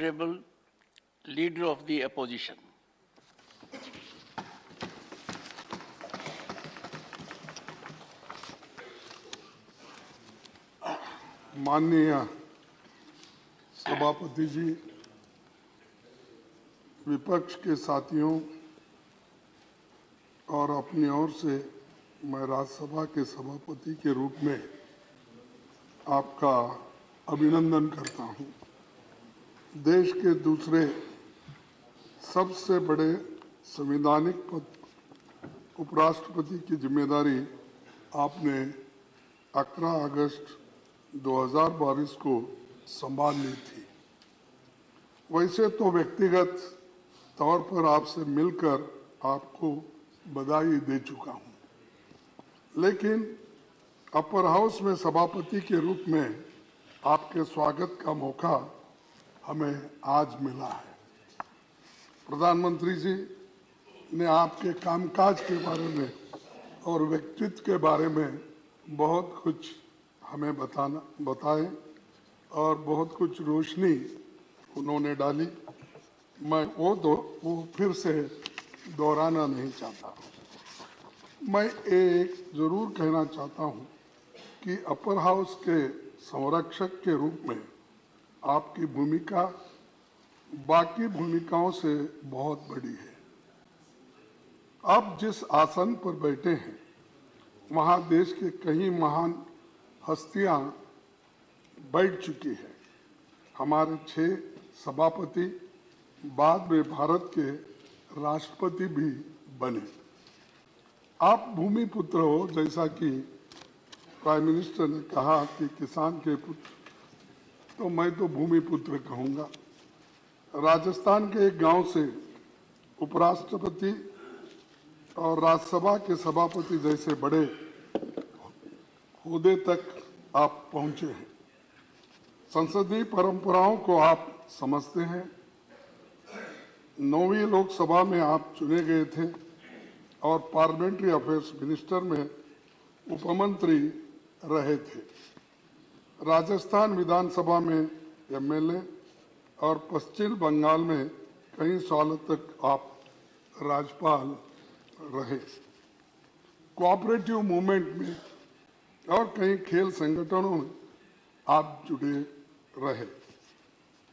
Honorable Leader of the Opposition. माननीय सभापति जी, विपक्ष के साथियों और अपनी ओर से मैं राज्यसभा के सभापति के रूप में आपका अभिनंदन करता हूं। देश के दूसरे सबसे बड़े संवैधानिक पद उपराष्ट्रपति की जिम्मेदारी आपने 11 अगस्त 2022 को संभाल ली थी। वैसे तो व्यक्तिगत तौर पर आपसे मिलकर आपको बधाई दे चुका हूं, लेकिन अपर हाउस में सभापति के रूप में आपके स्वागत का मौका हमें आज मिला है। प्रधानमंत्री जी ने आपके कामकाज के बारे में और व्यक्तित्व के बारे में बहुत कुछ हमें बताए और बहुत कुछ रोशनी उन्होंने डाली। मैं वो फिर से दोहराना नहीं चाहता। मैं एक जरूर कहना चाहता हूं कि अपर हाउस के संरक्षक के रूप में आपकी भूमिका बाकी भूमिकाओं से बहुत बड़ी है। आप जिस आसन पर बैठे हैं वहां देश के कई महान हस्तियां बैठ चुकी हैं। हमारे 6 सभापति बाद में भारत के राष्ट्रपति भी बने। आप भूमि पुत्र हो, जैसा कि प्राइम मिनिस्टर ने कहा कि किसान के पुत्र, तो मैं तो भूमि पुत्र कहूंगा। राजस्थान के एक गांव से उपराष्ट्रपति और राज्यसभा के सभापति जैसे बड़े ओहदे तक आप पहुंचे हैं। संसदीय परंपराओं को आप समझते हैं। 9वीं लोकसभा में आप चुने गए थे और पार्लियामेंट्री अफेयर्स मिनिस्टर में उपमंत्री रहे थे। राजस्थान विधानसभा में एमएलए और पश्चिम बंगाल में कई सालों तक आप राज्यपाल रहे। कोऑपरेटिव मूवमेंट में और कई खेल संगठनों में आप जुड़े रहे।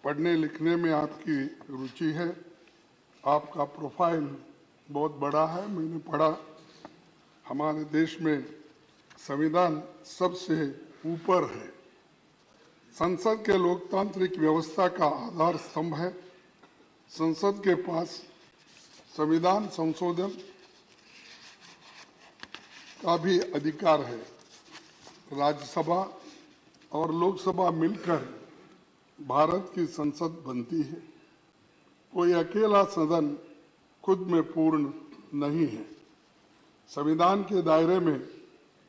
पढ़ने लिखने में आपकी रुचि है। आपका प्रोफाइल बहुत बड़ा है। मैंने पढ़ा, हमारे देश में संविधान सबसे ऊपर है। संसद के लोकतांत्रिक व्यवस्था का आधार स्तंभ है। संसद के पास संविधान संशोधन का भी अधिकार है। राज्यसभा और लोकसभा मिलकर भारत की संसद बनती है। कोई अकेला सदन खुद में पूर्ण नहीं है। संविधान के दायरे में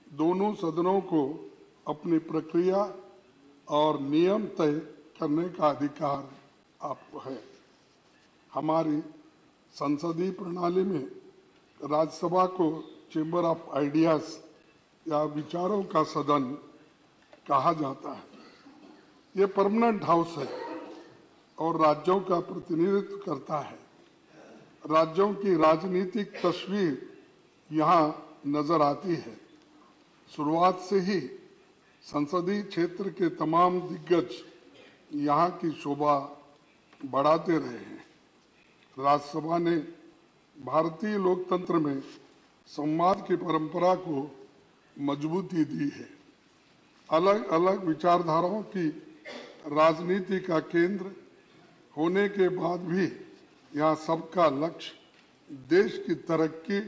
दोनों सदनों को अपनी प्रक्रिया और नियम तय करने का अधिकार आपको है। हमारी संसदीय प्रणाली में राज्यसभा को चेंबर ऑफ आइडियाज या विचारों का सदन कहा जाता है। ये परमानेंट हाउस है और राज्यों का प्रतिनिधित्व करता है। राज्यों की राजनीतिक तस्वीर यहाँ नजर आती है। शुरुआत से ही संसदीय क्षेत्र के तमाम दिग्गज यहाँ की शोभा बढ़ाते रहे हैं। राज्यसभा ने भारतीय लोकतंत्र में संवाद की परंपरा को मजबूती दी है। अलग अलग विचारधाराओं की राजनीति का केंद्र होने के बाद भी यहाँ सबका लक्ष्य देश की तरक्की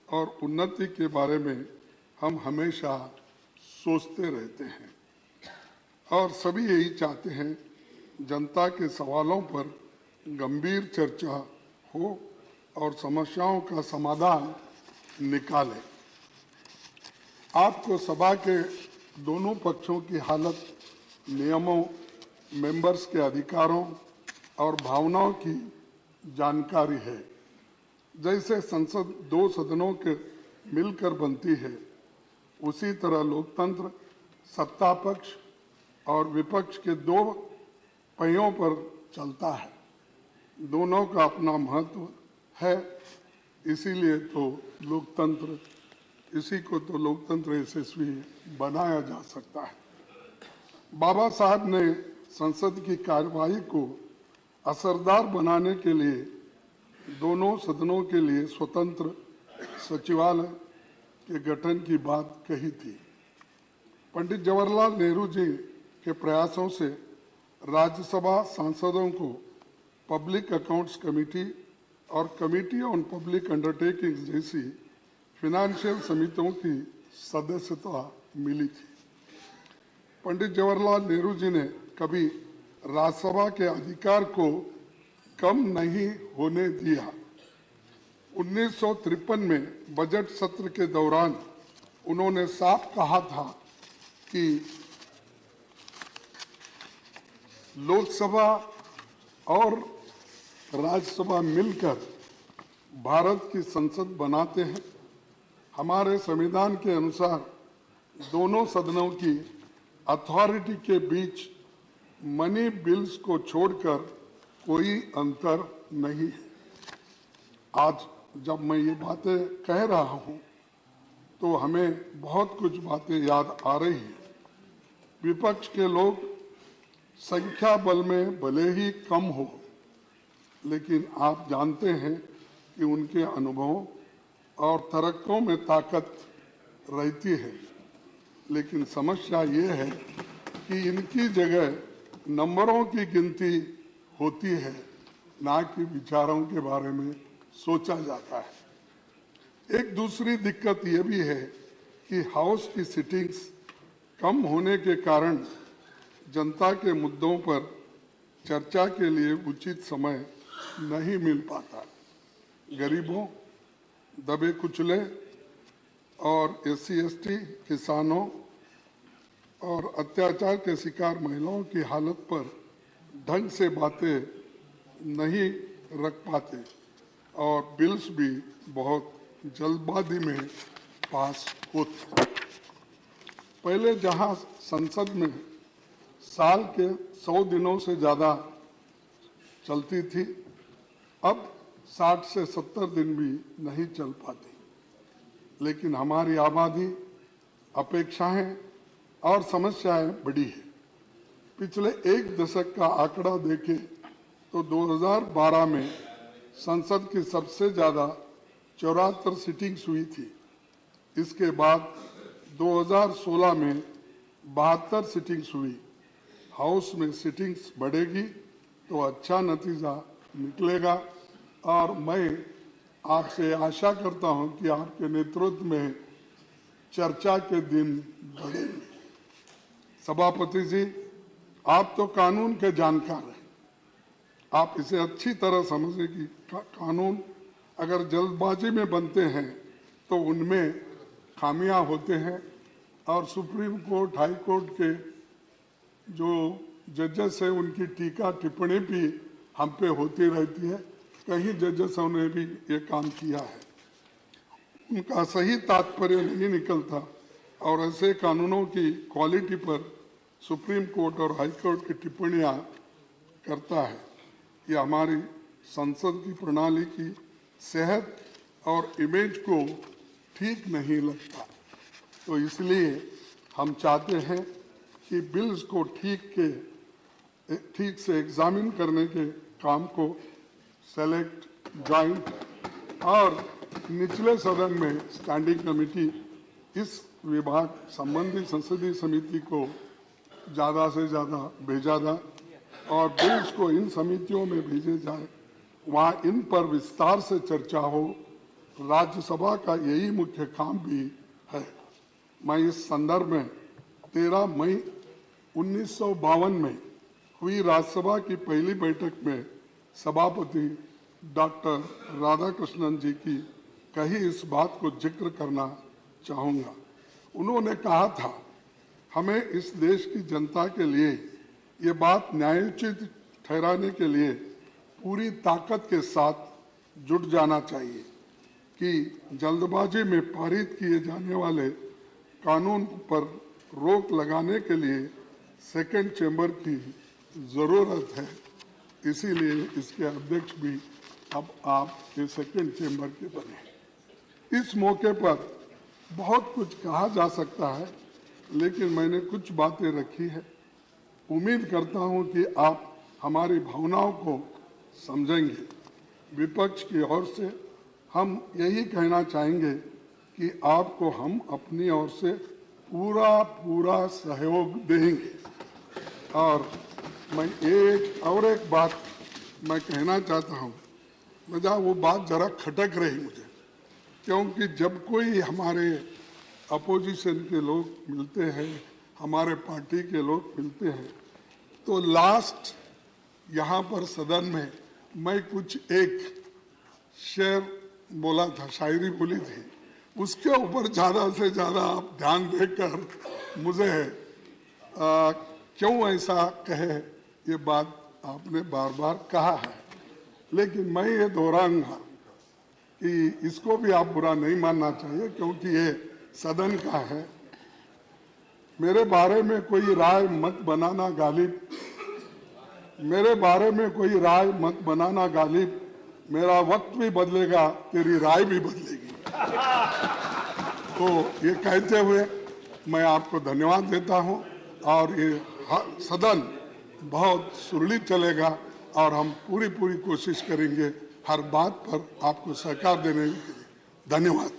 और उन्नति के बारे में हम हमेशा सोचते रहते हैं और सभी यही चाहते हैं जनता के सवालों पर गंभीर चर्चा हो और समस्याओं का समाधान निकालें। आपको सभा के दोनों पक्षों की हालत, नियमों, मेंबर्स के अधिकारों और भावनाओं की जानकारी है। जैसे संसद 2 सदनों के मिलकर बनती है, उसी तरह लोकतंत्र सत्ता पक्ष और विपक्ष के 2 पहियों पर चलता है। दोनों का अपना महत्व है, इसीलिए तो लोकतंत्र, इसी को तो लोकतंत्र यशस्वी बनाया जा सकता है। बाबा साहब ने संसद की कार्यवाही को असरदार बनाने के लिए दोनों सदनों के लिए स्वतंत्र सचिवालय के गठन की बात कही थी। पंडित जवाहरलाल नेहरू जी के प्रयासों से राज्यसभा सांसदों को पब्लिक अकाउंट्स कमेटी और कमेटी ऑन पब्लिक अंडरटेकिंग्स जैसी फिनेंशियल समितियों की सदस्यता मिली थी। पंडित जवाहरलाल नेहरू जी ने कभी राज्यसभा के अधिकार को कम नहीं होने दिया। 1953 में बजट सत्र के दौरान उन्होंने साफ कहा था कि लोकसभा और राज्यसभा मिलकर भारत की संसद बनाते हैं। हमारे संविधान के अनुसार दोनों सदनों की अथॉरिटी के बीच मनी बिल्स को छोड़कर कोई अंतर नहीं है। आज जब मैं ये बातें कह रहा हूं तो हमें बहुत कुछ बातें याद आ रही हैं। विपक्ष के लोग संख्या बल में भले ही कम हो, लेकिन आप जानते हैं कि उनके अनुभवों और तर्कों में ताकत रहती है। लेकिन समस्या ये है कि इनकी जगह नंबरों की गिनती होती है, ना कि विचारों के बारे में सोचा जाता है। एक दूसरी दिक्कत ये भी है कि हाउस की सिटिंग्स कम होने के कारण जनता के मुद्दों पर चर्चा के लिए उचित समय नहीं मिल पाता। गरीबों, दबे कुचले और SC/ST किसानों और अत्याचार के शिकार महिलाओं की हालत पर ढंग से बातें नहीं रख पाते और बिल्स भी बहुत जल्दबाजी में पास होते। पहले जहां संसद में साल के 100 दिनों से ज़्यादा चलती थी, अब 60 से 70 दिन भी नहीं चल पाती। लेकिन हमारी आबादी, अपेक्षाएं और समस्याएं बड़ी है। पिछले एक दशक का आंकड़ा देखें तो 2012 में संसद की सबसे ज़्यादा 74 सिटिंग्स हुई थी। इसके बाद 2016 में 72 सिटिंग्स हुई। हाउस में सिटिंग्स बढ़ेगी तो अच्छा नतीजा निकलेगा और मैं आपसे आशा करता हूं कि आपके नेतृत्व में चर्चा के दिन बढ़ेंगे। सभापति जी, आप तो कानून के जानकार हैं। आप इसे अच्छी तरह समझें कि कानून अगर जल्दबाजी में बनते हैं तो उनमें खामियां होते हैं और सुप्रीम कोर्ट, हाई कोर्ट के जो जजेस है उनकी टीका टिप्पणी भी हम पे होती रहती है। कई जजेसों ने भी ये काम किया है, उनका सही तात्पर्य नहीं निकलता और ऐसे कानूनों की क्वालिटी पर सुप्रीम कोर्ट और हाई कोर्ट की टिप्पणियां करता है। ये हमारी संसद की प्रणाली की सेहत और इमेज को ठीक नहीं लगता। तो इसलिए हम चाहते हैं कि बिल्स को ठीक से एग्जामिन करने के काम को सेलेक्ट, जॉइंट और निचले सदन में स्टैंडिंग कमेटी, इस विभाग संबंधी संसदीय समिति को ज़्यादा से ज़्यादा भेजा जाए और बिल्स को इन समितियों में भेजे जाए, वहाँ इन पर विस्तार से चर्चा हो। राज्यसभा का यही मुख्य काम भी है। मैं इस संदर्भ में 13 मई 1952 में हुई राज्यसभा की पहली बैठक में सभापति डॉक्टर राधाकृष्णन जी की कही इस बात को जिक्र करना चाहूँगा। उन्होंने कहा था, हमें इस देश की जनता के लिए ये बात न्यायोचित ठहराने के लिए पूरी ताकत के साथ जुट जाना चाहिए कि जल्दबाजी में पारित किए जाने वाले कानून पर रोक लगाने के लिए सेकंड चेंबर की ज़रूरत है। इसीलिए इसके अध्यक्ष भी अब आप ये सेकंड चेंबर के बने। इस मौके पर बहुत कुछ कहा जा सकता है, लेकिन मैंने कुछ बातें रखी है। उम्मीद करता हूं कि आप हमारी भावनाओं को समझेंगे। विपक्ष की ओर से हम यही कहना चाहेंगे कि आपको हम अपनी ओर से पूरा सहयोग देंगे। और मैं एक बात मैं कहना चाहता हूँ, वो बात जरा खटक रही मुझे, क्योंकि जब कोई हमारे अपोजिशन के लोग मिलते हैं, हमारे पार्टी के लोग मिलते हैं, तो लास्ट यहाँ पर सदन में मैं कुछ एक शेर बोला था, शायरी बोली थी, उसके ऊपर ज़्यादा से ज़्यादा आप ध्यान देकर मुझे क्यों ऐसा कहे ये बात आपने बार बार कहा है, लेकिन मैं ये दोहराऊंगा कि इसको भी आप बुरा नहीं मानना चाहिए, क्योंकि ये सदन का है। मेरे बारे में कोई राय मत बनाना गालिब, मेरे बारे में कोई राय मत बनाना गालिब, मेरा वक्त भी बदलेगा, तेरी राय भी बदलेगी। तो ये कहते हुए मैं आपको धन्यवाद देता हूं, और ये सदन बहुत सुरक्षित चलेगा और हम पूरी कोशिश करेंगे हर बात पर आपको सहकार देने के लिए। धन्यवाद।